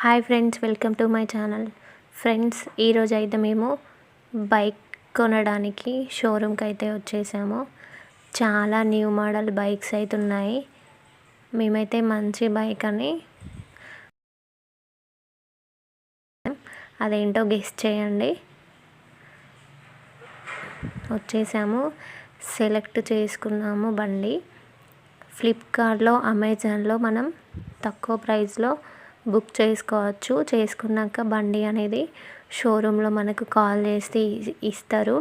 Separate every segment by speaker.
Speaker 1: Hi friends, welcome to my channel. Friends, ఈరోజు అయితే మేము బైక్ కొనడానికి షోరూమ్కి అయితే వచ్చేసాము. చాలా న్యూ మోడల్ బైక్స్ అయితే ఉన్నాయి. మేమైతే మంచి బైక్ అని అదేంటో గెస్ చేయండి. వచ్చేసాము, సెలెక్ట్ చేసుకున్నాము బండి. ఫ్లిప్కార్ట్లో, అమెజాన్లో మనం తక్కువ ప్రైస్లో బుక్ చేసుకోవచ్చు. చేసుకున్నాక బండి అనేది షోరూంలో మనకు కాల్ చేస్తే ఇస్తారు.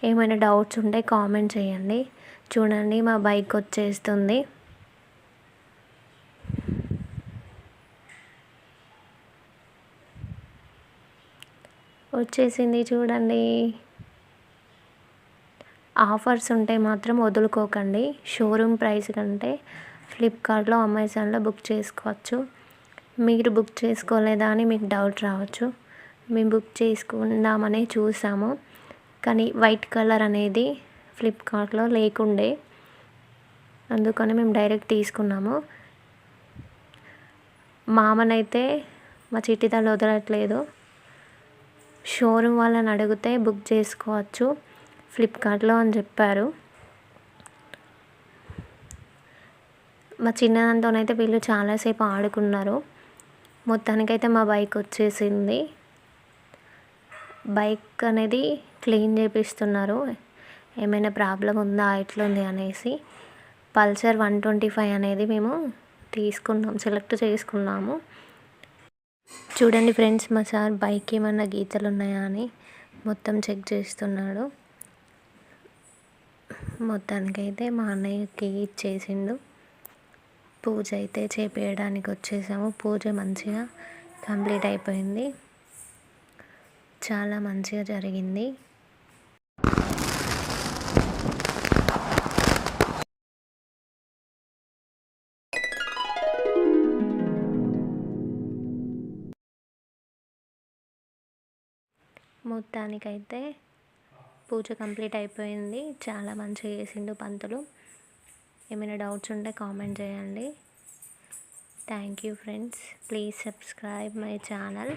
Speaker 1: ఏమైనా డౌట్స్ ఉంటే కామెంట్ చేయండి. చూడండి, మా బైక్ వచ్చేస్తుంది. వచ్చేసింది చూడండి. ఆఫర్స్ ఉంటే మాత్రం వదులుకోకండి. షోరూమ్ ప్రైస్ కంటే ఫ్లిప్కార్ట్లో, అమెజాన్లో బుక్ చేసుకోవచ్చు. మీరు బుక్ చేసుకోలేదా అని మీకు డౌట్ రావచ్చు. మేము బుక్ చేసుకుందామని చూసాము, కానీ వైట్ కలర్ అనేది ఫ్లిప్కార్ట్లో లేకుండే, అందుకని మేము డైరెక్ట్ తీసుకున్నాము. మామనైతే మా చిట్టితల్లి వదలట్లేదు. షోరూమ్ వాళ్ళని అడిగితే బుక్ చేసుకోవచ్చు ఫ్లిప్కార్ట్లో అని చెప్పారు. మా చిన్నదాంతోనైతే వీళ్ళు చాలాసేపు ఆడుకున్నారు. మొత్తానికైతే మా బైక్ వచ్చేసింది. బైక్ అనేది క్లీన్ చేపిస్తున్నారు. ఏమైనా ప్రాబ్లం ఉందా, ఎట్లుంది అనేసి. పల్సర్ 125 అనేది మేము సెలెక్ట్ చేసుకున్నాము. చూడండి ఫ్రెండ్స్, మా సార్ బైక్ ఏమన్నా గీతలు ఉన్నాయా అని మొత్తం చెక్ చేస్తున్నాడు. మొత్తానికైతే మా అన్నయ్యకి ఇచ్చేసిండు. పూజ అయితే చేపించడానికి వచ్చేసాము. పూజ మంచిగా కంప్లీట్ అయిపోయింది. చాలా మంచిగా జరిగింది. మొత్తానికైతే పూజ కంప్లీట్ అయిపోయింది. చాలా మంచిగా చేసిండు పంతులు. ఏమైనా డౌట్స్ ఉంటే కామెంట్ చేయండి. Thank you friends. Please subscribe my channel.